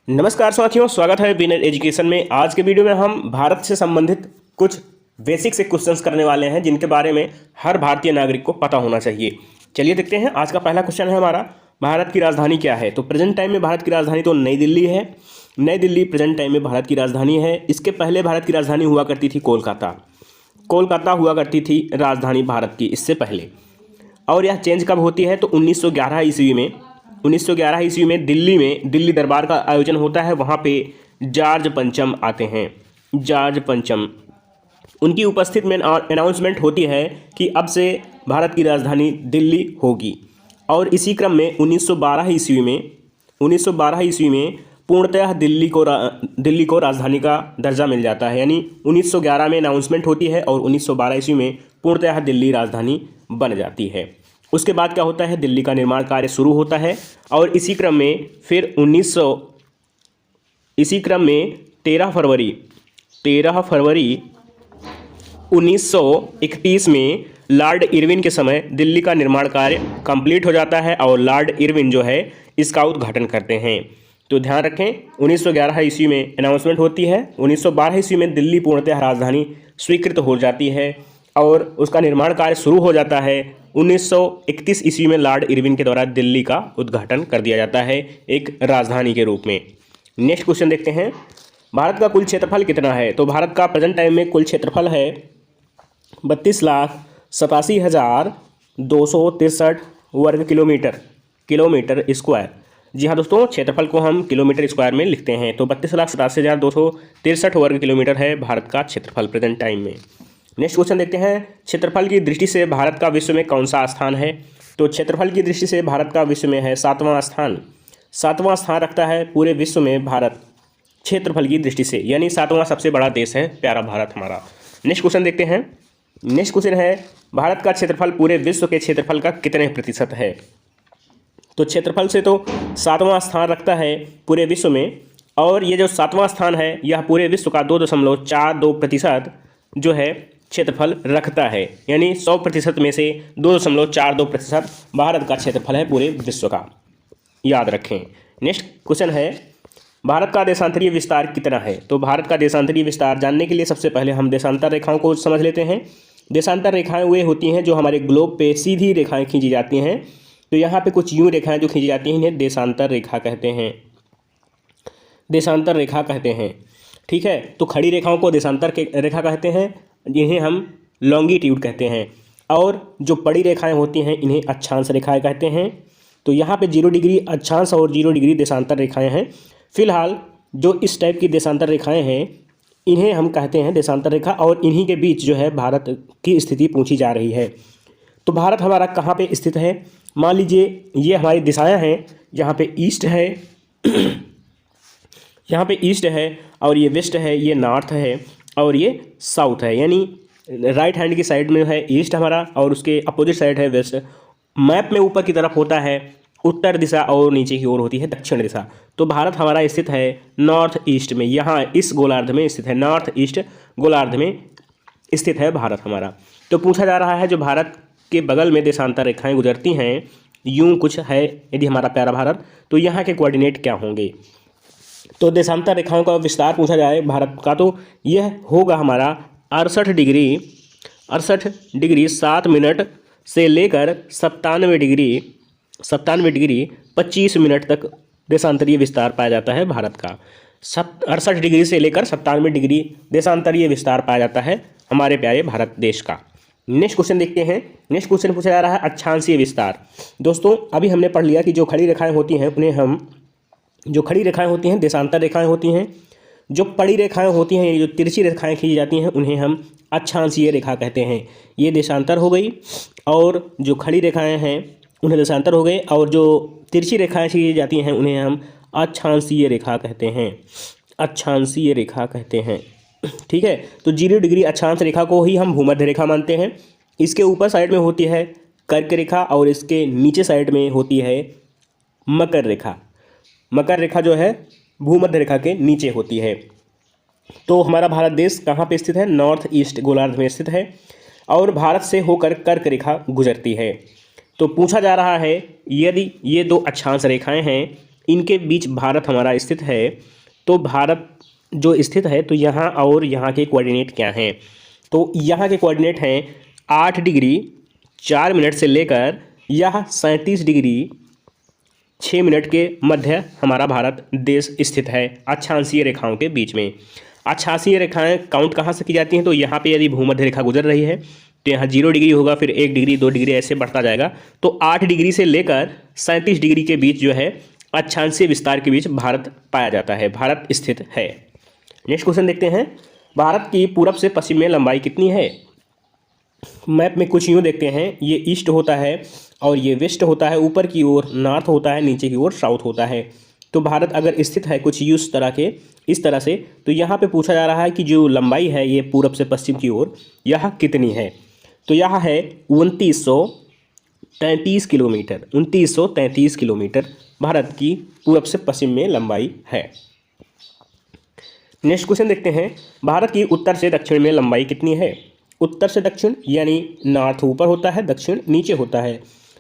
नमस्कार साथियों, स्वागत है विनर एजुकेशन में। आज के वीडियो में हम भारत से संबंधित कुछ बेसिक से क्वेश्चंस करने वाले हैं जिनके बारे में हर भारतीय नागरिक को पता होना चाहिए। चलिए देखते हैं। आज का पहला क्वेश्चन है हमारा, भारत की राजधानी क्या है। तो प्रेजेंट टाइम में भारत की राजधानी तो नई दिल्ली है। नई दिल्ली प्रेजेंट टाइम में भारत की राजधानी है। इसके पहले भारत की राजधानी हुआ करती थी कोलकाता। कोलकाता हुआ करती थी राजधानी भारत की इससे पहले। और यह चेंज कब होती है तो 1911 ईस्वी में। 1911 ईस्वी में दिल्ली दरबार का आयोजन होता है। वहाँ पे जॉर्ज पंचम आते हैं। जॉर्ज पंचम, उनकी उपस्थिति में अनाउंसमेंट होती है कि अब से भारत की राजधानी दिल्ली होगी। और इसी क्रम में 1912 ईस्वी में पूर्णतः दिल्ली को राजधानी का दर्जा मिल जाता है। यानी 1911 में अनाउंसमेंट होती है और 1912 ईस्वी में पूर्णतः दिल्ली राजधानी बन जाती है। उसके बाद क्या होता है, दिल्ली का निर्माण कार्य शुरू होता है। और इसी क्रम में फिर 13 फरवरी 1931 में लॉर्ड इरविन के समय दिल्ली का निर्माण कार्य कंप्लीट हो जाता है और लॉर्ड इरविन जो है इसका उद्घाटन करते हैं। तो ध्यान रखें, 1911 ईस्वी में अनाउंसमेंट होती है। 1912 ईस्वी में दिल्ली पूर्णतः राजधानी स्वीकृत हो जाती है और उसका निर्माण कार्य शुरू हो जाता है। 1931 ईस्वी में लॉर्ड इरविन के द्वारा दिल्ली का उद्घाटन कर दिया जाता है एक राजधानी के रूप में। नेक्स्ट क्वेश्चन देखते हैं, भारत का कुल क्षेत्रफल कितना है। तो भारत का प्रेजेंट टाइम में कुल क्षेत्रफल है 32,87,263 वर्ग किलोमीटर स्क्वायर। जी हाँ दोस्तों, क्षेत्रफल को हम किलोमीटर स्क्वायर में लिखते हैं। तो 32,87,263 वर्ग किलोमीटर है भारत का क्षेत्रफल प्रेजेंट टाइम में। नेक्स्ट क्वेश्चन देखते हैं, क्षेत्रफल की दृष्टि से भारत का विश्व में कौन सा स्थान है। तो क्षेत्रफल की दृष्टि से भारत का विश्व में है 7वां स्थान। 7वां स्थान रखता है पूरे विश्व में भारत क्षेत्रफल की दृष्टि से, यानी 7वां सबसे बड़ा देश है प्यारा भारत हमारा। नेक्स्ट क्वेश्चन देखते हैं। नेक्स्ट क्वेश्चन है, भारत का क्षेत्रफल पूरे विश्व के क्षेत्रफल का कितने प्रतिशत है। तो क्षेत्रफल से तो 7वां स्थान रखता है पूरे विश्व में, और ये जो 7वां स्थान है यह पूरे विश्व का 2.42% जो है क्षेत्रफल रखता है। यानी 100% में से 2.42% भारत का क्षेत्रफल है पूरे विश्व का, याद रखें। नेक्स्ट क्वेश्चन है, भारत का देशांतरीय विस्तार कितना है। तो भारत का देशांतरीय विस्तार जानने के लिए सबसे पहले हम देशांतर रेखाओं को समझ लेते हैं। देशांतर रेखाएं वे होती हैं जो हमारे ग्लोब पे सीधी रेखाएं खींची जाती हैं। तो यहाँ पे कुछ यूँ रेखाएं जो खींची जाती हैं इन्हें देशांतर रेखा कहते हैं। देशांतर रेखा कहते हैं, ठीक है। तो खड़ी रेखाओं को देशांतर रेखा कहते हैं, जिन्हें हम लॉन्गिट्यूड कहते हैं। और जो बड़ी रेखाएं होती हैं इन्हें अक्षांश रेखाएं कहते हैं। तो यहाँ पे 0 डिग्री अक्षांश और 0 डिग्री देशांतर रेखाएं हैं। फिलहाल जो इस टाइप की देशांतर रेखाएं हैं इन्हें हम कहते हैं देशांतर रेखा, और इन्हीं के बीच जो है भारत की स्थिति पूछी जा रही है। तो भारत हमारा कहाँ पे स्थित है, मान लीजिए ये हमारी दिशाएँ हैं। यहाँ पे ईस्ट है यहाँ पे ईस्ट है, और ये वेस्ट है, ये नॉर्थ है, और ये साउथ है। यानी राइट हैंड की साइड में है ईस्ट हमारा और उसके अपोजिट साइड है वेस्ट। मैप में ऊपर की तरफ होता है उत्तर दिशा और नीचे की ओर होती है दक्षिण दिशा। तो भारत हमारा स्थित है नॉर्थ ईस्ट में, यहाँ इस गोलार्ध में स्थित है। नॉर्थ ईस्ट गोलार्ध में स्थित है भारत हमारा। तो पूछा जा रहा है जो भारत के बगल में देशांतर रेखाएं गुजरती हैं यूँ कुछ है यदि हमारा प्यारा भारत, तो यहाँ के कोऑर्डिनेट क्या होंगे। तो देशांतर रेखाओं का विस्तार पूछा जाए भारत का तो यह होगा हमारा 68 डिग्री 7 मिनट से लेकर 97 डिग्री 25 मिनट तक देशांतरीय विस्तार पाया जाता है भारत का। 68 डिग्री से लेकर 97 डिग्री देशांतरीय विस्तार पाया जाता है हमारे प्यारे भारत देश का। नेक्स्ट क्वेश्चन देखते हैं। नेक्स्ट क्वेश्चन पूछा जा रहा है अक्षांशीय विस्तार। दोस्तों अभी हमने पढ़ लिया कि जो खड़ी रेखाएं होती हैं उन्हें हम जो खड़ी रेखाएं होती हैं देशांतर रेखाएं होती हैं। जो पड़ी रेखाएं होती हैं, जो तिरछी रेखाएं खींची जाती हैं उन्हें हम अक्षांशीय रेखा कहते हैं। ये देशांतर हो गई, और जो खड़ी रेखाएं हैं उन्हें देशांतर हो गए, और जो तिरछी रेखाएं खींची जाती हैं उन्हें हम अक्षांशीय रेखा कहते हैं। अक्षांशीय रेखा कहते हैं, ठीक है। तो 0 डिग्री अक्षांश रेखा को ही हम भूमध्य रेखा मानते हैं। इसके ऊपर साइड में होती है कर्क रेखा और इसके नीचे साइड में होती है मकर रेखा। मकर रेखा जो है भूमध्य रेखा के नीचे होती है। तो हमारा भारत देश कहाँ पे स्थित है, नॉर्थ ईस्ट गोलार्ध में स्थित है, और भारत से होकर कर्क रेखा गुजरती है। तो पूछा जा रहा है यदि ये दो अक्षांश रेखाएं हैं इनके बीच भारत हमारा स्थित है। तो भारत जो स्थित है तो यहाँ और यहाँ के कोऑर्डिनेट क्या हैं? तो यहाँ के कोऑर्डिनेट हैं 8 डिग्री 4 मिनट से लेकर यह 37 डिग्री 6 मिनट के मध्य हमारा भारत देश स्थित है अक्षांशीय रेखाओं के बीच में। अक्षांशीय रेखाएं काउंट कहाँ से की जाती हैं? तो यहाँ पे यदि भूमध्य रेखा गुजर रही है तो यहाँ 0 डिग्री होगा, फिर 1 डिग्री 2 डिग्री ऐसे बढ़ता जाएगा। तो 8 डिग्री से लेकर 37 डिग्री के बीच जो है अक्षांशीय विस्तार के बीच भारत पाया जाता है, भारत स्थित है। नेक्स्ट क्वेश्चन देखते हैं, भारत की पूरब से पश्चिम में लंबाई कितनी है? मैप में कुछ यूँ देखते हैं, ये ईस्ट होता है और ये वेस्ट होता है, ऊपर की ओर नॉर्थ होता है, नीचे की ओर साउथ होता है। तो भारत अगर स्थित है कुछ इस तरह से तो यहाँ पे पूछा जा रहा है कि जो लंबाई है ये पूरब से पश्चिम की ओर यह कितनी है? तो यह है 2933 किलोमीटर। 2933 किलोमीटर भारत की पूरब से पश्चिम में लंबाई है। नेक्स्ट क्वेश्चन देखते हैं, भारत की उत्तर से दक्षिण में लंबाई कितनी है? उत्तर से दक्षिण यानी नॉर्थ ऊपर होता है, दक्षिण नीचे होता है।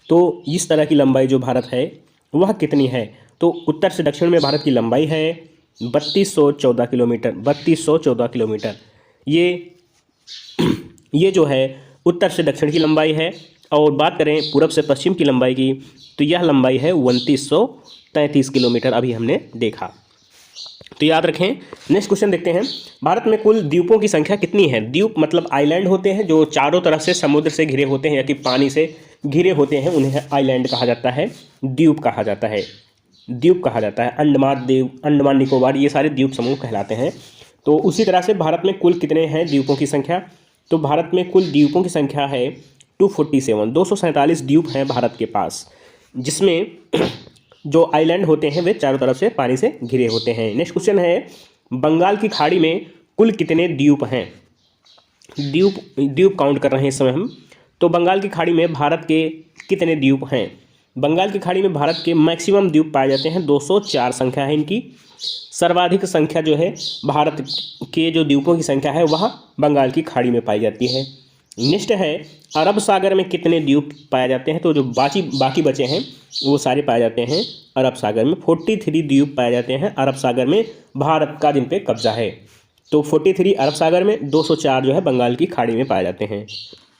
तो इस तरह की लंबाई जो भारत है वह कितनी है? तो उत्तर से दक्षिण में भारत की लंबाई है 3214 किलोमीटर। 3214 किलोमीटर ये जो है उत्तर से दक्षिण की लंबाई है। और बात करें पूरब से पश्चिम की लंबाई की तो यह लंबाई है 2933 किलोमीटर, अभी हमने देखा। तो याद रखें। नेक्स्ट क्वेश्चन देखते हैं, भारत में कुल द्वीपों की संख्या कितनी है? द्वीप मतलब आइलैंड होते हैं जो चारों तरफ से समुद्र से घिरे होते हैं या कि पानी से घिरे होते हैं, उन्हें आइलैंड कहा जाता है, द्वीप कहा जाता है, द्वीप कहा जाता है। अंडमान निकोबार ये सारे द्वीप समूह कहलाते हैं। तो उसी तरह से भारत में कुल कितने हैं द्वीपों की संख्या? तो भारत में कुल द्वीपों की संख्या है 247 द्वीप हैं भारत के पास, जिसमें जो आइलैंड होते हैं वे चारों तरफ से पानी से घिरे होते हैं। नेक्स्ट क्वेश्चन है, बंगाल की खाड़ी में कुल कितने द्वीप हैं? द्वीप काउंट कर रहे हैं इस समय हम। तो बंगाल की खाड़ी में भारत के कितने द्वीप हैं? बंगाल की खाड़ी में भारत के मैक्सिमम द्वीप पाए जाते हैं, 204 संख्या है इनकी। सर्वाधिक संख्या जो है भारत के जो द्वीपों की संख्या है वह बंगाल की खाड़ी में पाई जाती है। नेक्स्ट है, अरब सागर में कितने द्वीप पाए जाते हैं? तो जो बाकी बचे हैं वो सारे पाए जाते हैं अरब सागर में। 43 द्वीप पाए जाते हैं अरब सागर में भारत का, जिन पे कब्जा है। तो 43 अरब सागर में, 204 जो है बंगाल की खाड़ी में पाए जाते हैं।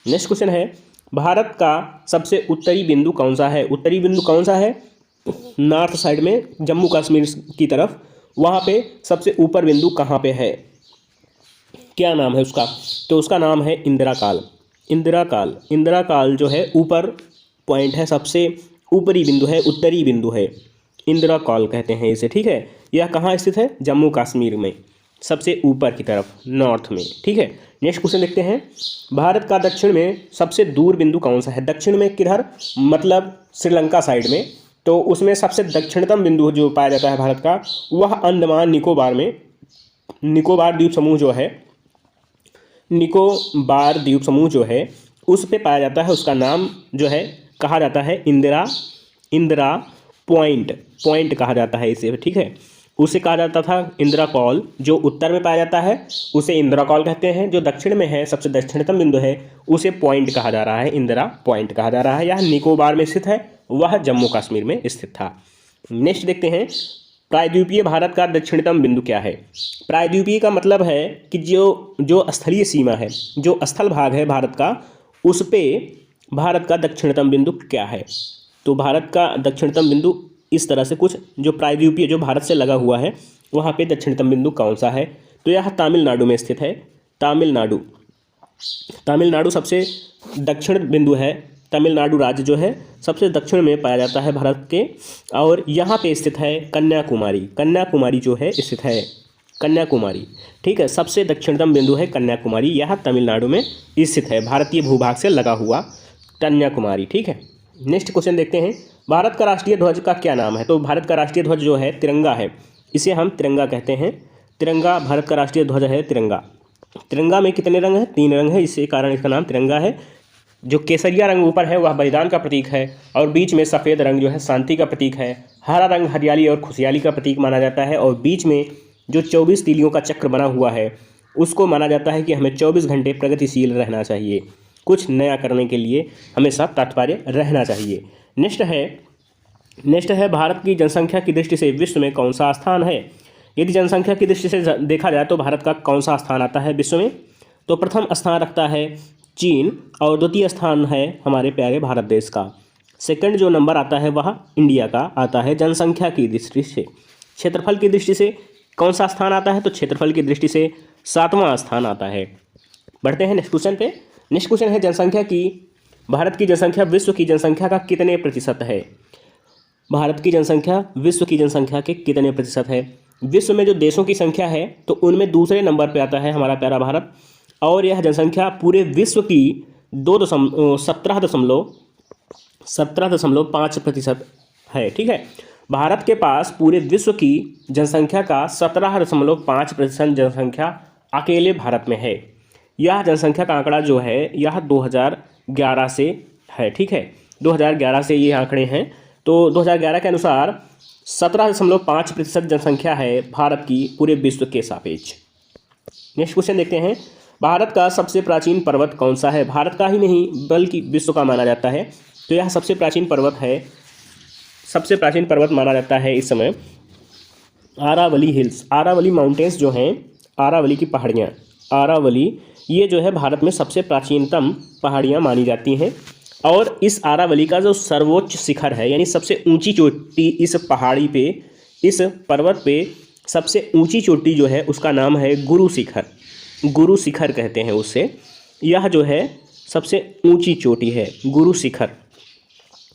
नेक्स्ट क्वेश्चन है, भारत का सबसे उत्तरी बिंदु कौन सा है? उत्तरी बिंदु कौन सा है? नॉर्थ साइड में जम्मू कश्मीर की तरफ, वहाँ पे सबसे ऊपर बिंदु कहाँ पे है? क्या नाम है उसका? तो उसका नाम है इंदिरा काल। इंदिरा काल जो है ऊपर पॉइंट है, सबसे ऊपरी बिंदु है, उत्तरी बिंदु है, इंदिरा काल कहते हैं इसे। ठीक है, यह कहाँ स्थित है? जम्मू कश्मीर में, सबसे ऊपर की तरफ, नॉर्थ में। ठीक है, नेक्स्ट क्वेश्चन देखते हैं, भारत का दक्षिण में सबसे दूर बिंदु कौन सा है? दक्षिण में किधर? मतलब श्रीलंका साइड में। तो उसमें सबसे दक्षिणतम बिंदु जो पाया जाता है भारत का वह अंडमान निकोबार में, निकोबार द्वीप समूह जो है, निकोबार द्वीप समूह जो है उस पे पाया जाता है। उसका नाम जो है कहा जाता है इंदिरा पॉइंट कहा जाता है इसे। ठीक है, उसे कहा जाता था इंदिरा कॉल। जो उत्तर में पाया जाता है उसे इंदिरा कॉल कहते हैं, जो दक्षिण में है सबसे दक्षिणतम बिंदु है उसे पॉइंट कहा जा रहा है, इंदिरा पॉइंट कहा जा रहा है। यह निकोबार में स्थित है, वह जम्मू कश्मीर में स्थित था। नेक्स्ट देखते हैं, प्रायद्वीपीय भारत का दक्षिणतम बिंदु क्या है? प्रायद्वीपीय का मतलब है कि जो स्थलीय सीमा है, जो स्थल भाग है भारत का, उस पे भारत का दक्षिणतम बिंदु क्या है? तो भारत का दक्षिणतम बिंदु इस तरह से कुछ, जो प्रायद्वीपीय जो भारत से लगा हुआ है वहाँ पे दक्षिणतम बिंदु कौन सा है? तो यह तमिलनाडु में स्थित है। तमिलनाडु सबसे दक्षिण बिंदु है। तमिलनाडु राज्य जो है सबसे दक्षिण में पाया जाता है भारत के, और यहाँ पे स्थित है कन्याकुमारी जो है स्थित है, कन्याकुमारी। ठीक है, सबसे दक्षिणतम बिंदु है कन्याकुमारी, यह तमिलनाडु में स्थित है, भारतीय भूभाग से लगा हुआ कन्याकुमारी। ठीक है, नेक्स्ट क्वेश्चन देखते हैं, भारत का राष्ट्रीय ध्वज का क्या नाम है? तो भारत का राष्ट्रीय ध्वज जो है तिरंगा है, इसे हम तिरंगा कहते हैं। तिरंगा भारत का राष्ट्रीय ध्वज है तिरंगा। तिरंगा में कितने रंग हैं? 3 रंग है, इसी कारण इसका नाम तिरंगा है। जो केसरिया रंग ऊपर है वह बलिदान का प्रतीक है, और बीच में सफ़ेद रंग जो है शांति का प्रतीक है। हरा रंग हरियाली और खुशहाली का प्रतीक माना जाता है, और बीच में जो 24 तीलियों का चक्र बना हुआ है उसको माना जाता है कि हमें 24 घंटे प्रगतिशील रहना चाहिए, कुछ नया करने के लिए हमेशा तत्पर रहना चाहिए। नेक्स्ट है, नेक्स्ट है भारत की जनसंख्या की दृष्टि से विश्व में कौन सा स्थान है। यदि जनसंख्या की दृष्टि से देखा जाए तो भारत का कौन सा स्थान आता है विश्व में, तो प्रथम स्थान रखता है चीन और द्वितीय स्थान है हमारे प्यारे भारत देश का। सेकंड जो नंबर आता है वह इंडिया का आता है जनसंख्या की दृष्टि से। क्षेत्रफल की दृष्टि से कौन सा स्थान आता है, तो क्षेत्रफल की दृष्टि से 7वां स्थान आता है। बढ़ते हैं नेक्स्ट क्वेश्चन पे। नेक्स्ट क्वेश्चन है जनसंख्या की, भारत की जनसंख्या विश्व की जनसंख्या का कितने प्रतिशत है। भारत की जनसंख्या विश्व की जनसंख्या के कितने प्रतिशत है। विश्व में जो देशों की संख्या है तो उनमें दूसरे नंबर पे आता है हमारा प्यारा भारत, और यह जनसंख्या पूरे विश्व की 17.5% है। ठीक है, भारत के पास पूरे विश्व की जनसंख्या का 17.5% जनसंख्या अकेले भारत में है। यह जनसंख्या का आंकड़ा जो है यह 2011 से है। ठीक है, 2011 से ये आंकड़े हैं। तो 2011 के अनुसार 17.5% जनसंख्या है भारत की पूरे विश्व के सापेक्ष। नेक्स्ट क्वेश्चन देखते हैं, भारत का सबसे प्राचीन पर्वत कौन सा है। भारत का ही नहीं बल्कि विश्व का माना जाता है, तो यह सबसे प्राचीन पर्वत है, सबसे प्राचीन पर्वत माना जाता है इस समय आरावली हिल्स। आरावली माउंटेन्स जो हैं, आरावली की पहाड़ियाँ, आरावली ये जो है भारत में सबसे प्राचीनतम पहाड़ियाँ मानी जाती हैं। और इस आरावली का जो सर्वोच्च शिखर है, यानी सबसे ऊंची चोटी इस पहाड़ी पे, इस पर्वत पे सबसे ऊंची चोटी जो है उसका नाम है गुरु शिखर। गुरु शिखर कहते हैं उससे। यह जो है सबसे ऊंची चोटी है, गुरु शिखर,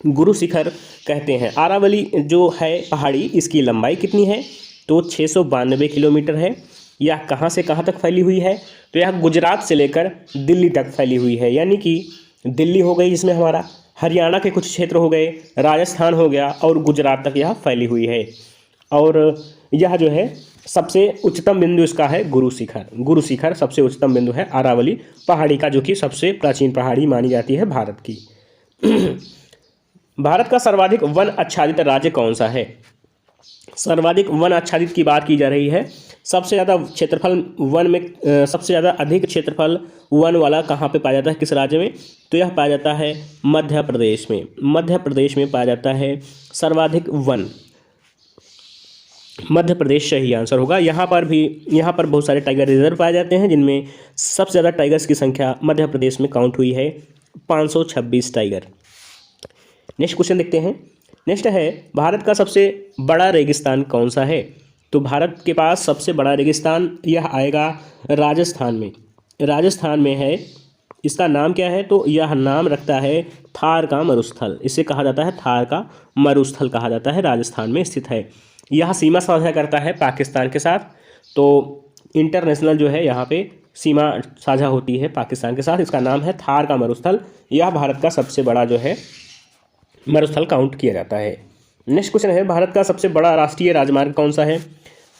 गुरु शिखर कहते हैं। आरावली जो है पहाड़ी, इसकी लंबाई कितनी है, तो 692 किलोमीटर है। यह कहाँ से कहाँ तक फैली हुई है, तो यह गुजरात से लेकर दिल्ली तक फैली हुई है। यानी कि दिल्ली हो गई, इसमें हमारा हरियाणा के कुछ क्षेत्र हो गए, राजस्थान हो गया, और गुजरात तक यह फैली हुई है। और यह जो है सबसे उच्चतम बिंदु इसका है गुरु शिखर। गुरु शिखर सबसे उच्चतम बिंदु है आरावली पहाड़ी का, जो कि सबसे प्राचीन पहाड़ी मानी जाती है भारत की। भारत का सर्वाधिक वन आच्छादित राज्य कौन सा है। सर्वाधिक वन आच्छादित की बात की जा रही है। सबसे ज़्यादा क्षेत्रफल वन में, सबसे ज़्यादा अधिक क्षेत्रफल वन वाला कहाँ पे पाया जाता है, किस राज्य में, तो यह पाया जाता है मध्य प्रदेश में। मध्य प्रदेश में पाया जाता है सर्वाधिक वन, मध्य प्रदेश सही आंसर होगा। यहाँ पर बहुत सारे टाइगर रिजर्व पाए जाते हैं, जिनमें सबसे ज़्यादा टाइगर्स की संख्या मध्य प्रदेश में काउंट हुई है, 526 टाइगर। नेक्स्ट क्वेश्चन देखते हैं। नेक्स्ट है, भारत का सबसे बड़ा रेगिस्तान कौन सा है। तो भारत के पास सबसे बड़ा रेगिस्तान यह आएगा राजस्थान में। राजस्थान में है, इसका नाम क्या है, तो यह नाम रखता है थार का मरुस्थल। इसे कहा जाता है थार का मरुस्थल कहा जाता है, राजस्थान में स्थित है। यह सीमा साझा करता है पाकिस्तान के साथ, तो इंटरनेशनल जो है यहाँ पे सीमा साझा होती है पाकिस्तान के साथ। इसका नाम है थार का मरुस्थल। यह भारत का सबसे बड़ा जो है मरुस्थल काउंट किया जाता है। नेक्स्ट क्वेश्चन है, भारत का सबसे बड़ा राष्ट्रीय राजमार्ग कौन सा है।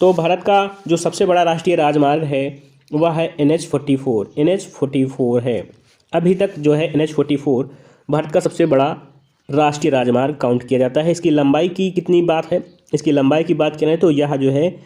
तो भारत का जो सबसे बड़ा राष्ट्रीय राजमार्ग है वह है NH44। NH44 है। अभी तक जो है NH44 भारत का सबसे बड़ा राष्ट्रीय राजमार्ग काउंट किया जाता है। इसकी लंबाई की कितनी बात है, इसकी लंबाई की बात करें तो यह जो है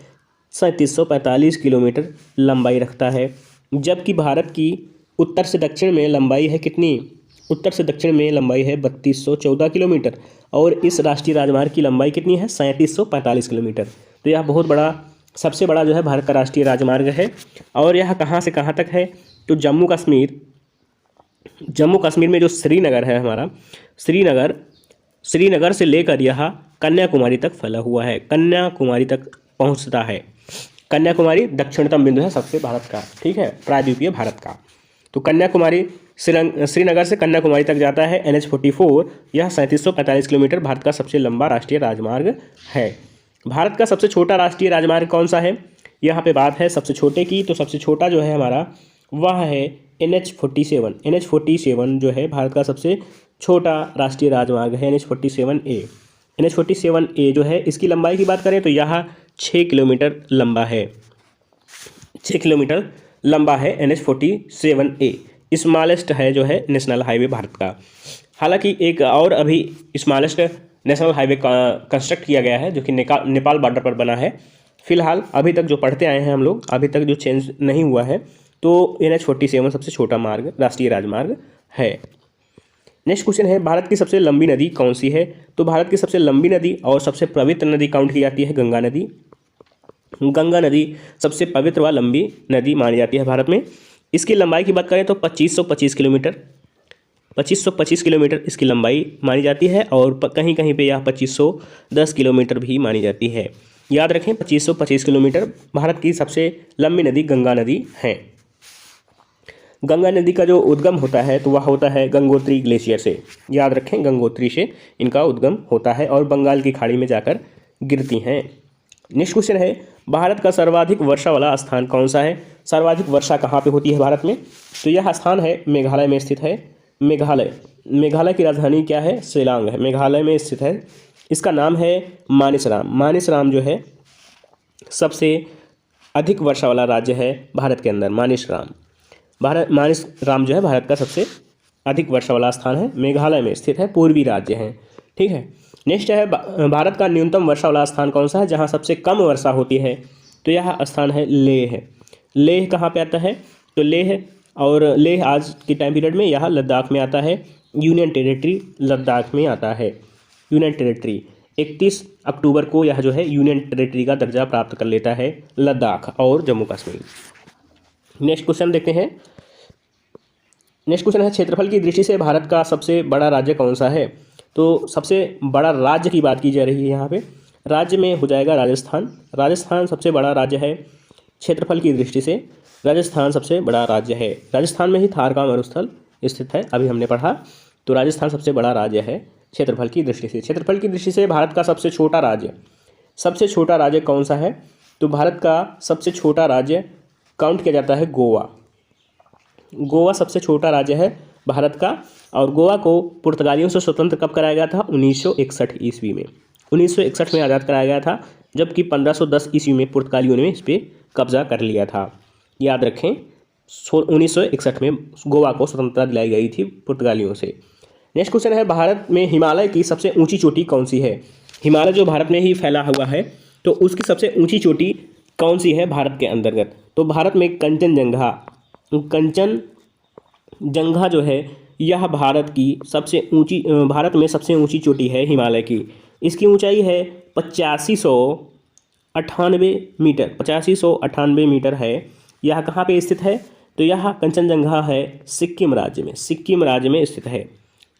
3745 किलोमीटर लंबाई रखता है। जबकि भारत की उत्तर से दक्षिण में लंबाई है कितनी, उत्तर से दक्षिण में लंबाई है 3214 किलोमीटर, और इस राष्ट्रीय राजमार्ग की लंबाई कितनी है, 3745 किलोमीटर। तो यह बहुत बड़ा, सबसे बड़ा जो है भारत का राष्ट्रीय राजमार्ग है। और यह कहाँ से कहाँ तक है, तो जम्मू कश्मीर में जो श्रीनगर है हमारा, श्रीनगर से लेकर यह कन्याकुमारी तक फैला हुआ है, कन्याकुमारी तक पहुँचता है। कन्याकुमारी दक्षिणतम बिंदु है सबसे भारत का, ठीक है, प्रायद्वीपीय भारत का। तो कन्याकुमारी श्रीनगर से कन्याकुमारी तक जाता है NH44। यह 3745 किलोमीटर भारत का सबसे लंबा राष्ट्रीय राजमार्ग है। भारत का सबसे छोटा राष्ट्रीय राजमार्ग कौन सा है, यहाँ पे बात है सबसे छोटे की, तो सबसे छोटा जो है हमारा वह है NH47। NH47 जो है भारत का सबसे छोटा राष्ट्रीय राजमार्ग है, NH47A। NH47A जो है, इसकी लंबाई की बात करें तो यह 6 किलोमीटर लंबा है, 6 किलोमीटर लंबा है NH47A। स्मॉलेस्ट है जो है नेशनल हाईवे भारत का। हालांकि एक और अभी स्मॉलेस्ट नेशनल हाईवे कंस्ट्रक्ट किया गया है, जो कि नेपाल बॉर्डर पर बना है। फिलहाल अभी तक जो पढ़ते आए हैं हम लोग, अभी तक जो चेंज नहीं हुआ है, तो NH47 सबसे छोटा मार्ग, राष्ट्रीय राजमार्ग है। नेक्स्ट क्वेश्चन है, भारत की सबसे लंबी नदी कौन सी है? तो भारत की सबसे लंबी नदी और सबसे पवित्र नदी काउंट की जाती है गंगा नदी। गंगा नदी सबसे पवित्र व लंबी नदी मानी जाती है भारत में। इसकी लंबाई की बात करें तो 2525 किलोमीटर, 2525 किलोमीटर इसकी लंबाई मानी जाती है और कहीं कहीं पे यह 2510 किलोमीटर भी मानी जाती है। याद रखें 2525 किलोमीटर भारत की सबसे लंबी नदी गंगा नदी है। गंगा नदी का जो उद्गम होता है तो वह होता है गंगोत्री ग्लेशियर से। याद रखें गंगोत्री से इनका उद्गम होता है और बंगाल की खाड़ी में जाकर गिरती हैं। नेक्स्ट क्वेश्चन है, भारत का सर्वाधिक वर्षा वाला स्थान कौन सा है? सर्वाधिक वर्षा कहाँ पे होती है भारत में? तो यह स्थान है मेघालय में स्थित है। मेघालय की राजधानी क्या है? शिलांग है, मेघालय में स्थित है। इसका नाम है मानिसराम। मानिसराम जो है सबसे अधिक वर्षा वाला राज्य है भारत के अंदर। मानिसराम जो है भारत का सबसे अधिक वर्षा वाला स्थान है, मेघालय में स्थित है, पूर्वी राज्य है। ठीक है। नेक्स्ट है, भारत का न्यूनतम वर्षा वाला स्थान कौन सा है जहाँ सबसे कम वर्षा होती है? तो यह स्थान है लेह। लेह कहाँ पे आता है? तो लेह आज के टाइम पीरियड में यह लद्दाख में आता है। यूनियन टेरिटरी लद्दाख में आता है। यूनियन टेरिटरी 31 अक्टूबर को यह जो है यूनियन टेरिटरी का दर्जा प्राप्त कर लेता है लद्दाख और जम्मू कश्मीर। नेक्स्ट क्वेश्चन देखते हैं। नेक्स्ट क्वेश्चन है, क्षेत्रफल की दृष्टि से भारत का सबसे बड़ा राज्य कौन सा है? तो सबसे बड़ा राज्य की बात की जा रही है यहाँ पे। राज्य में हो जाएगा राजस्थान। राजस्थान सबसे बड़ा राज्य है क्षेत्रफल की दृष्टि से। राजस्थान सबसे बड़ा राज्य है। राजस्थान में ही थार का मरुस्थल स्थित है, अभी हमने पढ़ा। तो राजस्थान सबसे बड़ा राज्य है क्षेत्रफल की दृष्टि से। क्षेत्रफल की दृष्टि से भारत का सबसे छोटा राज्य कौन सा है? तो भारत का सबसे छोटा राज्य काउंट किया जाता है गोवा। गोवा सबसे छोटा राज्य है भारत का। और गोवा को पुर्तगालियों से स्वतंत्र कब कराया गया था? 1961 ईस्वी में। 1961 में आज़ाद कराया गया था, जबकि 1510 ईस्वी में पुर्तगालियों ने इस पर कब्जा कर लिया था। याद रखें 1961 में गोवा को स्वतंत्रता दिलाई गई थी पुर्तगालियों से। नेक्स्ट क्वेश्चन है, भारत में हिमालय की सबसे ऊंची चोटी कौन सी है? हिमालय जो भारत में ही फैला हुआ है तो उसकी सबसे ऊंची चोटी कौन सी है भारत के अंतर्गत? तो भारत में कंचनजंगा जो है यह भारत में सबसे ऊंची चोटी है हिमालय की। इसकी ऊंचाई है 8598 मीटर। 8598 मीटर है। यह कहाँ पे स्थित है? तो यह कंचनजंगा है सिक्किम राज्य में। सिक्किम राज्य में स्थित है।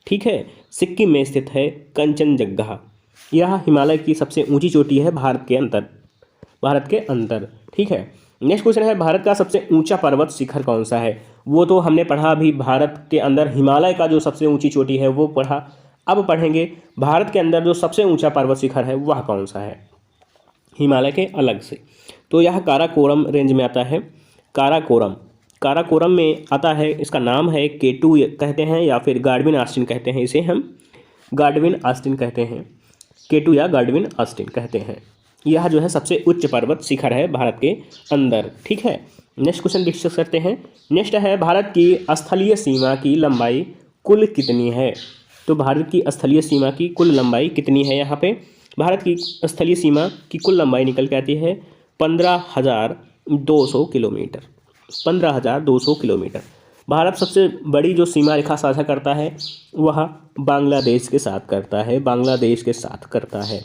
ठीक है, सिक्किम में स्थित है कंचनजंगा। यह हिमालय की सबसे ऊंची चोटी है भारत के अंदर। ठीक है। नेक्स्ट क्वेश्चन है, भारत का सबसे ऊंचा पर्वत शिखर कौन सा है? वो तो हमने पढ़ा अभी, भारत के अंदर हिमालय का जो सबसे ऊंची चोटी है वो पढ़ा। अब पढ़ेंगे भारत के अंदर जो सबसे ऊंचा पर्वत शिखर है वह कौन सा है हिमालय के अलग से? तो यह काराकोरम रेंज में आता है। काराकोरम में आता है। इसका नाम है K2 कहते हैं या फिर गाडविन ऑस्टिन कहते हैं। इसे हम गाडविन ऑस्टिन कहते हैं। K2 या गाडविन ऑस्टिन कहते हैं। यह जो है सबसे उच्च पर्वत शिखर है भारत के अंदर। ठीक है। नेक्स्ट क्वेश्चन डिस्कस करते हैं। नेक्स्ट है, भारत की स्थलीय सीमा की लंबाई कुल कितनी है? तो भारत की स्थलीय सीमा की कुल लंबाई कितनी है? यहाँ पे भारत की स्थलीय सीमा की कुल लंबाई निकल के आती है 15,200 किलोमीटर। 15,200 किलोमीटर। भारत सबसे बड़ी जो सीमा रेखा साझा करता है वह बांग्लादेश के साथ करता है।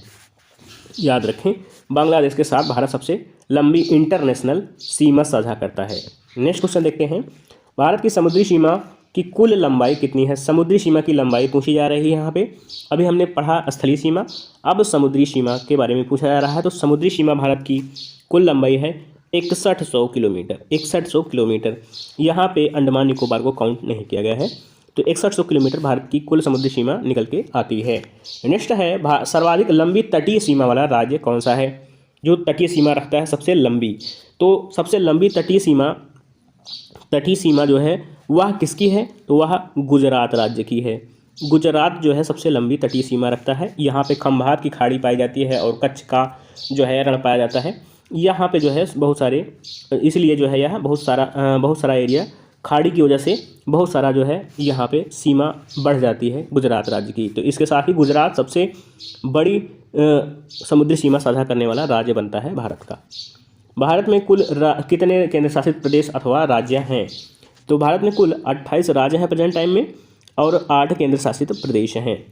याद रखें बांग्लादेश के साथ भारत सबसे लंबी इंटरनेशनल सीमा साझा करता है। नेक्स्ट क्वेश्चन देखते हैं, भारत की समुद्री सीमा की कुल लंबाई कितनी है? समुद्री सीमा की लंबाई पूछी जा रही है यहाँ पे। अभी हमने पढ़ा स्थलीय सीमा, अब समुद्री सीमा के बारे में पूछा जा रहा है। तो समुद्री सीमा भारत की कुल लंबाई है 6100 किलोमीटर। 6100 किलोमीटर। यहाँ पे अंडमान निकोबार को काउंट नहीं किया गया है। तो 6100 किलोमीटर भारत की कुल समुद्री सीमा निकल के आती है। नेक्स्ट है, सर्वाधिक लंबी तटीय सीमा वाला राज्य कौन सा है? जो तटीय सीमा रखता है सबसे लंबी। तो सबसे लंबी तटीय सीमा जो है वह किसकी है? तो वह गुजरात राज्य की है। गुजरात जो है सबसे लंबी तटीय सीमा रखता है। यहाँ पे खंभात की खाड़ी पाई जाती है और कच्छ का जो है रण पाया जाता है। यहाँ पे जो है बहुत सारे, इसलिए जो है यह बहुत सारा एरिया खाड़ी की वजह से बहुत सारा जो है यहाँ पे सीमा बढ़ जाती है गुजरात राज्य की। तो इसके साथ ही गुजरात सबसे बड़ी समुद्री सीमा साझा करने वाला राज्य बनता है भारत का। भारत में कुल कितने केंद्र शासित प्रदेश अथवा राज्य हैं? तो भारत में कुल 28 राज्य हैं प्रेजेंट टाइम में और 8 केंद्र शासित प्रदेश हैं।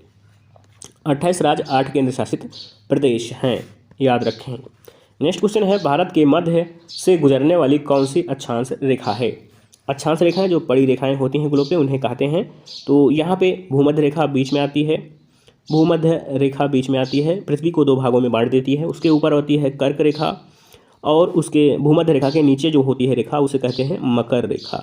28 राज्य, 8 केंद्र शासित प्रदेश हैं, याद रखें। नेक्स्ट क्वेश्चन है, भारत के मध्य से गुजरने वाली कौन सी अक्षांश रेखा है? अक्षांश रेखाएं जो बड़ी रेखाएं होती हैं ग्लोब पे उन्हें कहते हैं। तो यहाँ पे भूमध्य रेखा बीच में आती है, भूमध्य रेखा बीच में आती है, पृथ्वी को 2 भागों में बांट देती है। उसके ऊपर होती है कर्क रेखा, और उसके भूमध्य रेखा के नीचे जो होती है रेखा उसे कहते हैं मकर रेखा।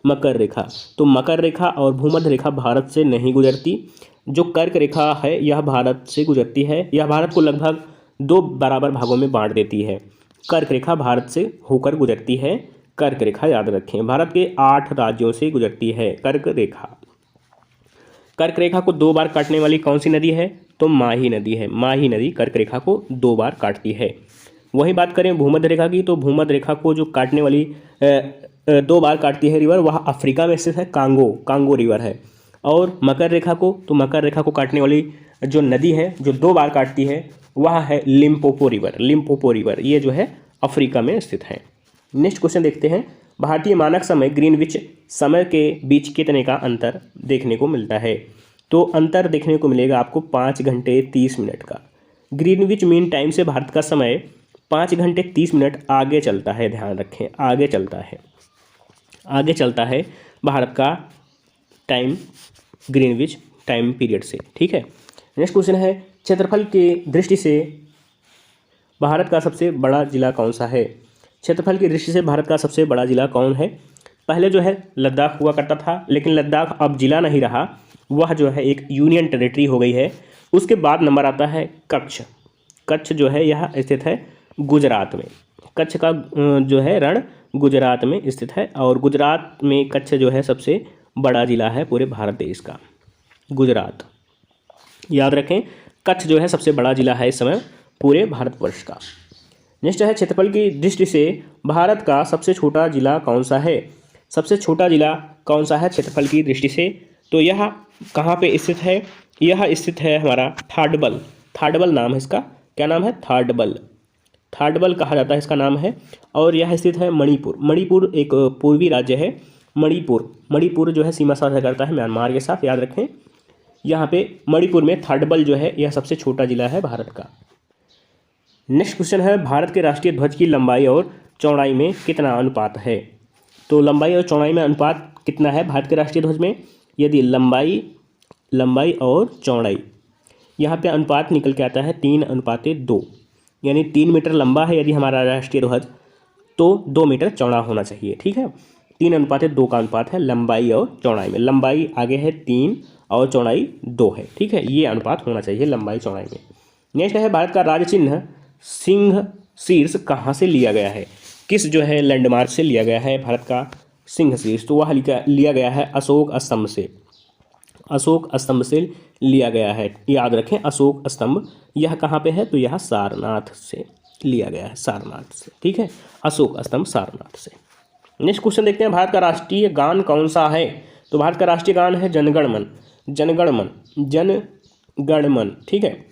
मकर रेखा, तो मकर रेखा और भूमध्य रेखा भारत से नहीं गुजरती। जो कर्क रेखा है यह भारत से गुजरती है। यह भारत को लगभग 2 बराबर भागों में बांट देती है। कर्क रेखा भारत से होकर गुजरती है। कर्क रेखा याद रखें, भारत के 8 राज्यों से गुजरती है कर्क रेखा। कर्क रेखा को 2 बार काटने वाली कौन सी नदी है? तो माही नदी है। माही नदी कर्क रेखा को 2 बार काटती है। वही बात करें भूमध्य रेखा की, तो भूमध्य रेखा को जो काटने वाली 2 बार काटती है रिवर, वह अफ्रीका में स्थित है, कांगो रिवर है। और मकर रेखा को, तो मकर रेखा को काटने वाली जो नदी है जो 2 बार काटती है वह है लिम्पोपो रिवर। लिम्पोपो रिवर ये जो है अफ्रीका में स्थित है। नेक्स्ट क्वेश्चन देखते हैं, भारतीय मानक समय ग्रीनविच समय के बीच कितने का अंतर देखने को मिलता है? तो अंतर देखने को मिलेगा आपको 5 घंटे 30 मिनट का। ग्रीनविच मीन टाइम से भारत का समय 5 घंटे 30 मिनट आगे चलता है, ध्यान रखें, आगे चलता है भारत का टाइम ग्रीनविच टाइम पीरियड से, ठीक है। नेक्स्ट क्वेश्चन है, क्षेत्रफल की दृष्टि से भारत का सबसे बड़ा जिला कौन सा है? क्षेत्रफल की दृष्टि से भारत का सबसे बड़ा जिला कौन है? पहले जो है लद्दाख हुआ करता था, लेकिन लद्दाख अब जिला नहीं रहा, वह जो है एक यूनियन टेरिटरी हो गई है। उसके बाद नंबर आता है कच्छ। कच्छ जो है यह स्थित है गुजरात में। कच्छ का जो है रण गुजरात में स्थित है, और गुजरात में कच्छ जो है सबसे बड़ा जिला है पूरे भारत देश का, गुजरात। याद रखें, कच्छ जो है सबसे बड़ा जिला है इस समय पूरे भारतवर्ष का। नेक्स्ट है, क्षेत्रफल की दृष्टि से भारत का सबसे छोटा जिला कौन सा है? सबसे छोटा जिला कौन सा है क्षेत्रफल की दृष्टि से? तो यह कहाँ पे स्थित है? यह स्थित है हमारा थाडबल। थाडबल नाम है इसका, क्या नाम है? थाडबल। थाडबल कहा जाता है इसका नाम है, और यह स्थित है मणिपुर। मणिपुर एक पूर्वी राज्य है। मणिपुर जो है सीमा साझा करता है म्यांमार के साथ, याद रखें। यहाँ पे मणिपुर में थाडबल जो है यह सबसे छोटा जिला है भारत का। नेक्स्ट क्वेश्चन है, भारत के राष्ट्रीय ध्वज की लंबाई और चौड़ाई में कितना अनुपात है? तो लंबाई और चौड़ाई में अनुपात कितना है भारत के राष्ट्रीय ध्वज में? यदि लंबाई और चौड़ाई, यहाँ पे अनुपात निकल के आता है 3:2, यानी 3 मीटर लंबा है यदि हमारा राष्ट्रीय ध्वज, तो 2 मीटर चौड़ा होना चाहिए, ठीक है। 3:2 का अनुपात है लंबाई और चौड़ाई में। लंबाई आगे है 3 और चौड़ाई 2 है, ठीक है। ये अनुपात होना चाहिए लंबाई चौड़ाई में। नेक्स्ट है, भारत का राज्य चिन्ह सिंह शीर्ष कहाँ से लिया गया है? किस जो है लैंडमार्क से लिया गया है भारत का सिंह शीर्ष? तो वह लिया गया है अशोक स्तंभ से। अशोक स्तंभ से लिया गया है, याद रखें, अशोक स्तंभ। यह कहाँ पे है? तो यह सारनाथ से लिया गया है, सारनाथ से, ठीक है। अशोक स्तंभ सारनाथ से। नेक्स्ट क्वेश्चन देखते हैं, भारत का राष्ट्रीय गान कौन सा है? तो भारत का राष्ट्रीय गान है जनगणमन। जनगणमन, ठीक है।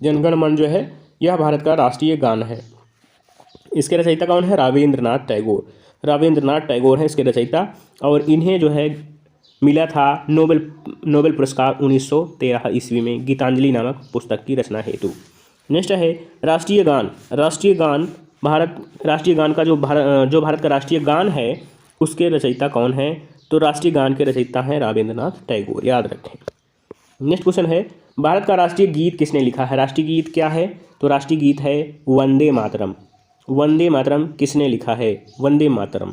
जनगणमन जो है यह भारत का राष्ट्रीय गान है। इसके रचयिता कौन है? राजेंद्रनाथ टैगोर। राजेंद्रनाथ टैगोर हैं इसके रचयिता, और इन्हें जो है मिला था नोबेल पुरस्कार 1913 ईस्वी में गीतांजलि नामक पुस्तक की रचना हेतु। नेक्स्ट है राष्ट्रीय गान। राष्ट्रीय गान का जो भारत का राष्ट्रीय गान है उसके रचयिता कौन है? तो राष्ट्रीय गान के रचयिता हैं राजेंद्रनाथ टैगोर, याद रखें। नेक्स्ट क्वेश्चन है, भारत का राष्ट्रीय गीत किसने लिखा है? राष्ट्रीय गीत क्या है? तो राष्ट्रीय गीत है वंदे मातरम। वंदे मातरम किसने लिखा है? वंदे मातरम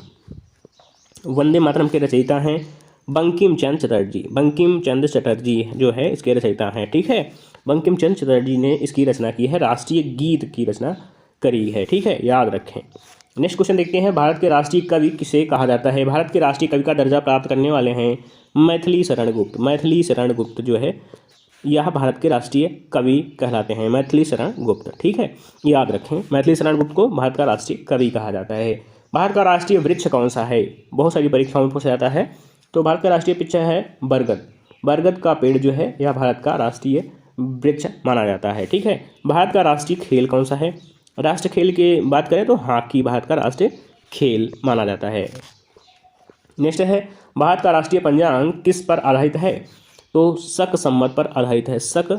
के रचयिता हैं बंकिम चंद्र चटर्जी। बंकिम चंद्र चटर्जी जो है इसके रचयिता हैं, ठीक है। बंकिम चंद्र चटर्जी ने इसकी रचना की है, राष्ट्रीय गीत की रचना करी है, ठीक है, याद रखें। नेक्स्ट क्वेश्चन देखते हैं, भारत के राष्ट्रीय कवि किसे कहा जाता है? भारत के राष्ट्रीय कवि का दर्जा प्राप्त करने वाले हैं मैथिली शरण गुप्त। मैथिली शरण गुप्त जो है यह भारत के राष्ट्रीय कवि कहलाते हैं, मैथिली शरण गुप्त, ठीक है, याद रखें। मैथिली शरण गुप्त को भारत का राष्ट्रीय कवि कहा जाता है। भारत का राष्ट्रीय वृक्ष कौन सा है? बहुत सारी परीक्षाओं में पूछा जाता है। तो भारत का राष्ट्रीय वृक्ष है बरगद। बरगद का पेड़ जो है यह भारत का राष्ट्रीय वृक्ष माना जाता है, ठीक है। भारत का राष्ट्रीय खेल कौन सा है? राष्ट्रीय खेल की बात करें तो हॉकी भारत का राष्ट्रीय खेल माना जाता है। नेक्स्ट है, भारत का राष्ट्रीय पंचांग किस पर आधारित है? तो शक संवत पर आधारित है। शक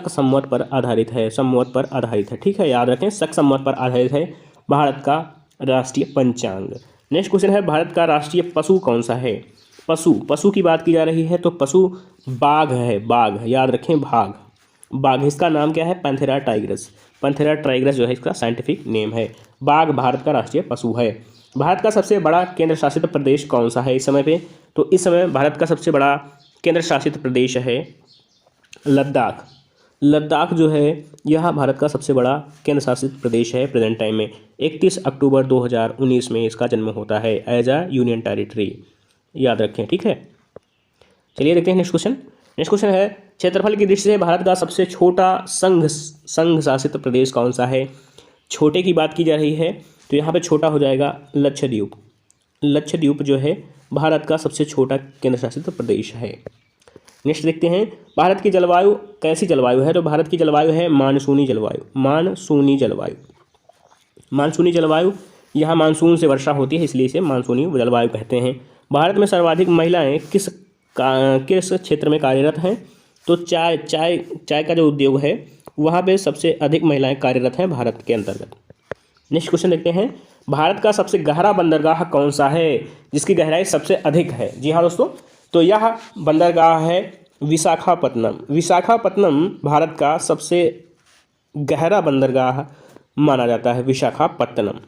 संवत पर आधारित है, संवत पर आधारित है। ठीक है, याद रखें, शक संवत पर आधारित है भारत का राष्ट्रीय पंचांग। नेक्स्ट क्वेश्चन है, भारत का राष्ट्रीय पशु कौन सा है? पशु की बात की जा रही है तो पशु बाघ है, बाघ, याद रखें, बाघ। इसका नाम क्या है? Panthera tigris. पैंथेरा टाइग्रस जो है इसका साइंटिफिक नेम है। बाघ भारत का राष्ट्रीय पशु है। भारत का सबसे बड़ा केंद्र शासित प्रदेश कौन सा है इस समय पे? तो इस समय भारत का सबसे बड़ा केंद्र शासित प्रदेश है लद्दाख। लद्दाख जो है यह भारत का सबसे बड़ा केंद्र शासित प्रदेश है प्रेजेंट टाइम में। 31 अक्टूबर 2019 में इसका जन्म होता है एज अ यूनियन टेरिटरी, याद रखें। ठीक है, चलिए देखते हैं नेक्स्ट क्वेश्चन है, क्षेत्रफल की दृष्टि से भारत का सबसे छोटा संघ शासित प्रदेश कौन सा है? छोटे की बात की जा रही है तो यहाँ पे छोटा हो जाएगा लक्षद्वीप। लक्षद्वीप जो है भारत का सबसे छोटा केंद्र शासित प्रदेश है। नेक्स्ट देखते हैं, भारत की जलवायु कैसी जलवायु है? तो भारत की जलवायु है मानसूनी जलवायु। यहाँ मानसून से वर्षा होती है इसलिए इसे मानसूनी जलवायु कहते हैं। भारत में सर्वाधिक महिलाएं किस क्षेत्र में कार्यरत हैं? तो चाय का जो उद्योग है वहाँ पे सबसे अधिक महिलाएं कार्यरत हैं भारत के अंतर्गत। नेक्स्ट क्वेश्चन देखते हैं, भारत का सबसे गहरा बंदरगाह कौन सा है जिसकी गहराई सबसे अधिक है? जी हाँ दोस्तों, तो यह बंदरगाह है विशाखापत्तनम। विशाखापत्तनम भारत का सबसे गहरा बंदरगाह माना जाता है, विशाखापत्तनम।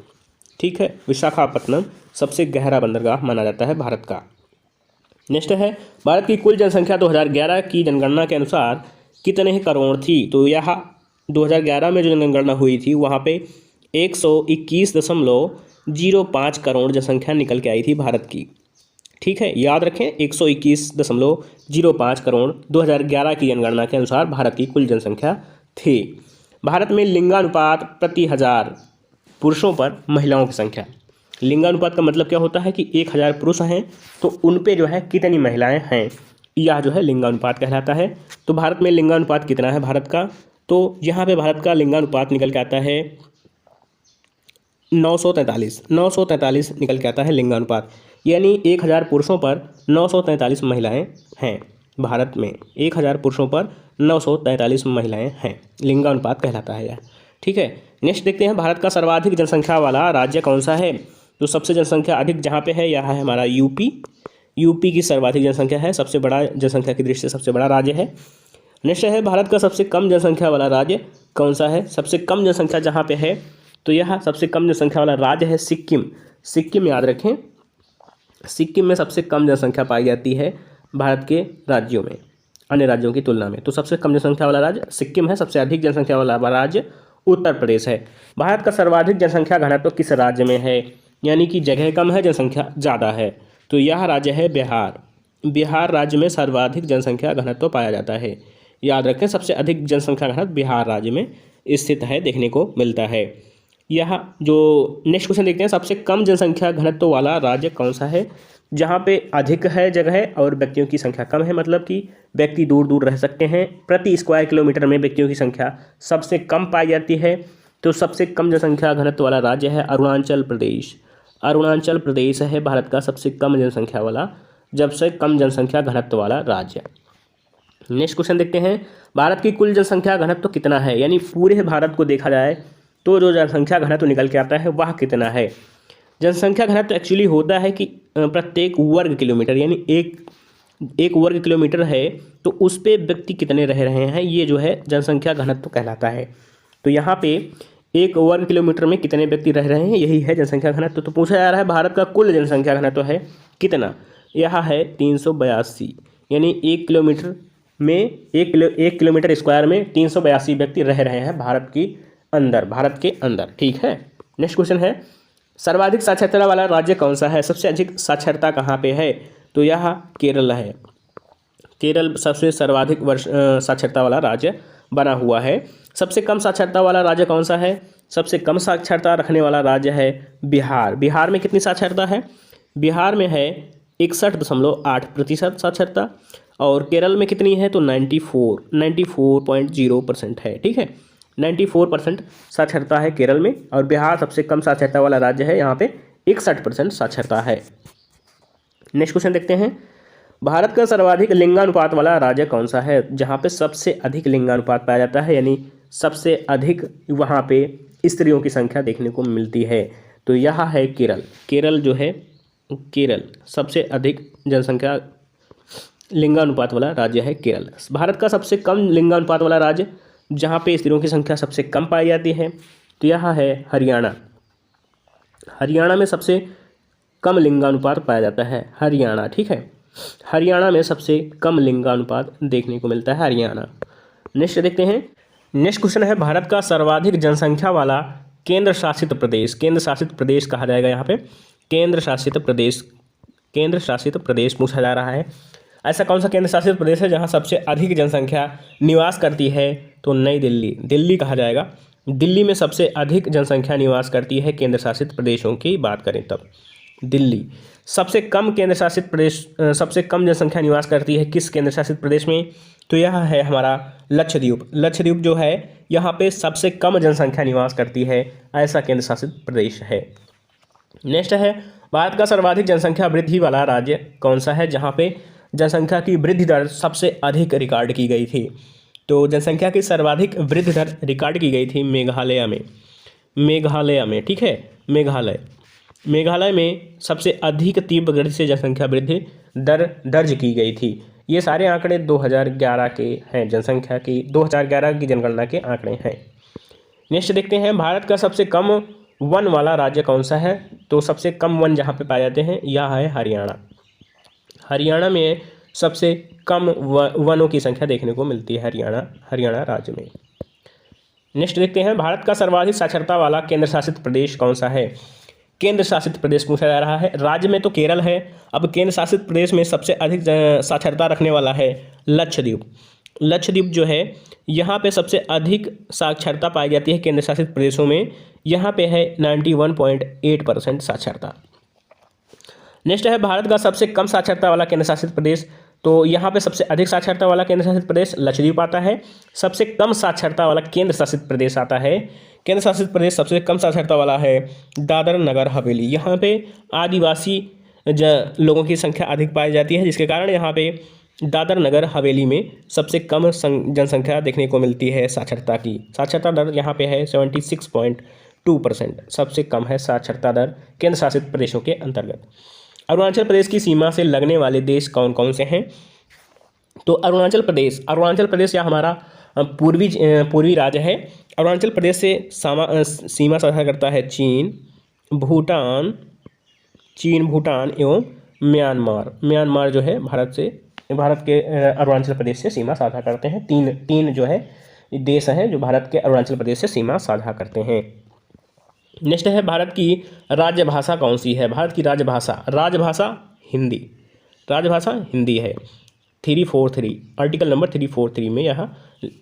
ठीक है, विशाखापत्तनम सबसे गहरा बंदरगाह माना जाता है भारत का। नेक्स्ट है, भारत की कुल जनसंख्या 2011 की जनगणना के अनुसार कितने करोड़ थी? तो यह 2011 में जो जनगणना हुई थी वहाँ पे 121.05 करोड़ जनसंख्या निकल के आई थी भारत की। ठीक है, याद रखें, 121.05 करोड़ 2011 की जनगणना के अनुसार भारत की कुल जनसंख्या थी। भारत में लिंगानुपात प्रति 1000 पुरुषों पर महिलाओं की संख्या। लिंगानुपात का मतलब क्या होता है कि 1000 पुरुष हैं तो उन पे जो है कितनी महिलाएं हैं, यह जो है लिंगानुपात कहलाता है। तो भारत में लिंगानुपात कितना है भारत का? तो यहाँ पे भारत का लिंगानुपात निकल के आता है 943 निकल के आता है लिंगानुपात, यानी 1000 पुरुषों पर 943 महिलाएं हैं भारत में। 1000 पुरुषों पर 943 महिलाएं हैं, लिंगानुपात कहलाता है यह। ठीक है, नेक्स्ट देखते हैं, भारत का सर्वाधिक जनसंख्या वाला राज्य कौन सा है? तो सबसे जनसंख्या अधिक जहाँ पे है यह है हमारा यूपी की सर्वाधिक जनसंख्या है, सबसे बड़ा जनसंख्या की दृष्टि से सबसे बड़ा राज्य है। नेक्स्ट है, भारत का सबसे कम जनसंख्या वाला राज्य कौन सा है? सबसे कम जनसंख्या जहाँ पे है तो यह सबसे कम जनसंख्या वाला राज्य है सिक्किम, याद रखें, सिक्किम में सबसे कम जनसंख्या पाई जाती है भारत के राज्यों में, अन्य राज्यों की तुलना में। तो सबसे कम जनसंख्या वाला राज्य सिक्किम है, सबसे अधिक जनसंख्या वाला राज्य उत्तर प्रदेश है। भारत का सर्वाधिक जनसंख्या घनत्व किस राज्य में है? यानी कि जगह कम है जनसंख्या ज़्यादा है, तो यह राज्य है बिहार। बिहार राज्य में सर्वाधिक जनसंख्या घनत्व पाया जाता है, याद रखें, सबसे अधिक जनसंख्या घनत्व बिहार राज्य में स्थित है, देखने को मिलता है। यह जो नेक्स्ट क्वेश्चन देखते हैं, सबसे कम जनसंख्या घनत्व वाला राज्य कौन सा है? जहाँ पे अधिक है जगह और व्यक्तियों की संख्या कम है, मतलब कि व्यक्ति दूर दूर रह सकते हैं, प्रति स्क्वायर किलोमीटर में व्यक्तियों की संख्या सबसे कम पाई जाती है। तो सबसे कम जनसंख्या घनत्व वाला राज्य है अरुणाचल प्रदेश। अरुणाचल प्रदेश है भारत का सबसे कम जनसंख्या वाला, सबसे कम जनसंख्या घनत्व वाला राज्य। नेक्स्ट क्वेश्चन देखते हैं, भारत की कुल जनसंख्या घनत्व कितना है? यानी पूरे भारत को देखा जाए तो जो जनसंख्या घनत्व निकल के आता है वह कितना है? जनसंख्या घनत्व एक्चुअली होता है कि प्रत्येक वर्ग किलोमीटर, यानी एक वर्ग किलोमीटर है तो उस पे व्यक्ति कितने रह रहे हैं, ये जो है जनसंख्या घनत्व कहलाता है। तो यहाँ पे एक वर्ग किलोमीटर में कितने व्यक्ति रह रहे हैं, यही है जनसंख्या घनत्व। तो पूछा जा रहा है भारत का कुल जनसंख्या घनत्व है कितना? यह है 382, यानी 1 किलोमीटर में 1 किलोमीटर स्क्वायर में 382 व्यक्ति रह रहे हैं भारत के अंदर। ठीक है, नेक्स्ट क्वेश्चन है, सर्वाधिक साक्षरता वाला राज्य कौन सा है? सबसे अधिक साक्षरता कहाँ पे है? तो यह केरल है। केरल सबसे सर्वाधिक साक्षरता वाला राज्य बना हुआ है। सबसे कम साक्षरता वाला राज्य कौन सा है? सबसे कम साक्षरता रखने वाला राज्य है बिहार। बिहार में कितनी साक्षरता है? बिहार में है 61.8% साक्षरता, और केरल में कितनी है? तो 94.0% है। ठीक है, 94% साक्षरता है केरल में, और बिहार सबसे कम साक्षरता वाला राज्य है, यहाँ पे 61% साक्षरता है। नेक्स्ट क्वेश्चन देखते हैं, भारत का सर्वाधिक लिंगानुपात वाला राज्य कौन सा है, जहाँ पे सबसे अधिक लिंगानुपात पाया जाता है, यानी सबसे अधिक वहाँ पे स्त्रियों की संख्या देखने को मिलती है। तो यह है केरल। केरल जो है, केरल सबसे अधिक जनसंख्या लिंगानुपात वाला राज्य है केरल। भारत का सबसे कम लिंगानुपात वाला राज्य जहाँ पे स्त्रियों की संख्या सबसे कम पाई जाती है, तो यह है हरियाणा। हरियाणा में सबसे कम लिंगानुपात पाया जाता है, हरियाणा। ठीक है, हरियाणा में सबसे कम लिंगानुपात देखने को मिलता है, हरियाणा। नेक्स्ट देखते हैं, नेक्स्ट क्वेश्चन है, भारत का सर्वाधिक जनसंख्या वाला केंद्र शासित प्रदेश। केंद्र शासित प्रदेश कहा जाएगा यहाँ पे, केंद्र शासित प्रदेश, केंद्र शासित प्रदेश पूछा जा रहा है। ऐसा कौन सा केंद्र शासित प्रदेश है जहाँ सबसे अधिक जनसंख्या निवास करती है, तो नई दिल्ली, दिल्ली कहा जाएगा। दिल्ली में सबसे अधिक जनसंख्या निवास करती है केंद्र शासित प्रदेशों की बात करें तब। दिल्ली सबसे कम केंद्र शासित प्रदेश, सबसे कम जनसंख्या निवास करती है किस केंद्र शासित प्रदेश में, तो यह है हमारा लक्षद्वीप। लक्षद्वीप जो है यहाँ पे सबसे कम जनसंख्या निवास करती है, ऐसा केंद्र शासित प्रदेश है। नेक्स्ट है, भारत का सर्वाधिक जनसंख्या वृद्धि वाला राज्य कौन सा है, जहाँ पे जनसंख्या की वृद्धि दर सबसे अधिक रिकॉर्ड की गई थी। तो जनसंख्या की सर्वाधिक वृद्धि दर रिकॉर्ड की गई थी मेघालय में, मेघालय में। ठीक है, मेघालय, मेघालय में सबसे अधिक तीव्र गति से जनसंख्या वृद्धि दर दर्ज की गई थी। ये सारे आंकड़े 2011 के हैं, जनसंख्या की 2011 की जनगणना के आंकड़े हैं। नेक्स्ट देखते हैं, भारत का सबसे कम वन वाला राज्य कौन सा है, तो सबसे कम वन जहाँ पे पाए जाते हैं यह है हरियाणा। हरियाणा में सबसे कम वनों की संख्या देखने को मिलती है, हरियाणा राज्य में। नेक्स्ट देखते हैं, भारत का सर्वाधिक साक्षरता वाला केंद्र शासित प्रदेश कौन सा है। केंद्र शासित प्रदेश पूछा जा रहा है, राज्य में तो केरल है, अब केंद्र शासित प्रदेश में सबसे अधिक साक्षरता रखने वाला है लक्षद्वीप। लक्षद्वीप जो है यहाँ पे सबसे अधिक साक्षरता पाई जाती है केंद्र शासित प्रदेशों में, यहाँ पे है 91.8% साक्षरता। नेक्स्ट है, भारत का सबसे कम साक्षरता वाला केंद्र शासित प्रदेश, तो यहाँ पे सबसे अधिक साक्षरता वाला केंद्र शासित प्रदेश लक्षद्वीप आता है। सबसे कम साक्षरता वाला केंद्र शासित प्रदेश आता है, केंद्र शासित प्रदेश सबसे कम साक्षरता वाला है दादर नगर हवेली। यहाँ पे आदिवासी लोगों की संख्या अधिक पाई जाती है, जिसके कारण यहाँ पे दादर नगर हवेली में सबसे कम जनसंख्या देखने को मिलती है साक्षरता की। साक्षरता दर यहाँ पे है 76.2%, सबसे कम है साक्षरता दर केंद्र शासित प्रदेशों के अंतर्गत। अरुणाचल प्रदेश की सीमा से लगने वाले देश कौन कौन से हैं, तो अरुणाचल प्रदेश या हमारा पूर्वी राज्य है। अरुणाचल प्रदेश से सीमा साझा करता है चीन, भूटान एवं म्यांमार। म्यांमार जो है भारत के अरुणाचल प्रदेश से सीमा साझा करते हैं। तीन जो है देश हैं जो भारत के अरुणाचल प्रदेश से सीमा साझा करते हैं। नेक्स्ट है, भारत की राजभाषा कौन सी है। भारत की राजभाषा हिंदी है। 343 आर्टिकल नंबर 343 में यह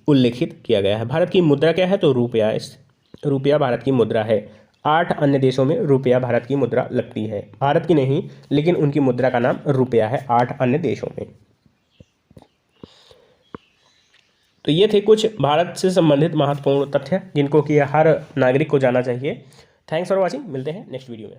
उल्लेखित किया गया है। भारत की मुद्रा क्या है, तो रुपया भारत की मुद्रा है। 8 अन्य देशों में रुपया भारत की मुद्रा लगती है, भारत की नहीं लेकिन उनकी मुद्रा का नाम रुपया है 8 अन्य देशों में। तो ये थे कुछ भारत से संबंधित महत्वपूर्ण तथ्य जिनको कि हर नागरिक को जानना चाहिए। थैंक्स फॉर वॉचिंग, मिलते हैं नेक्स्ट वीडियो में।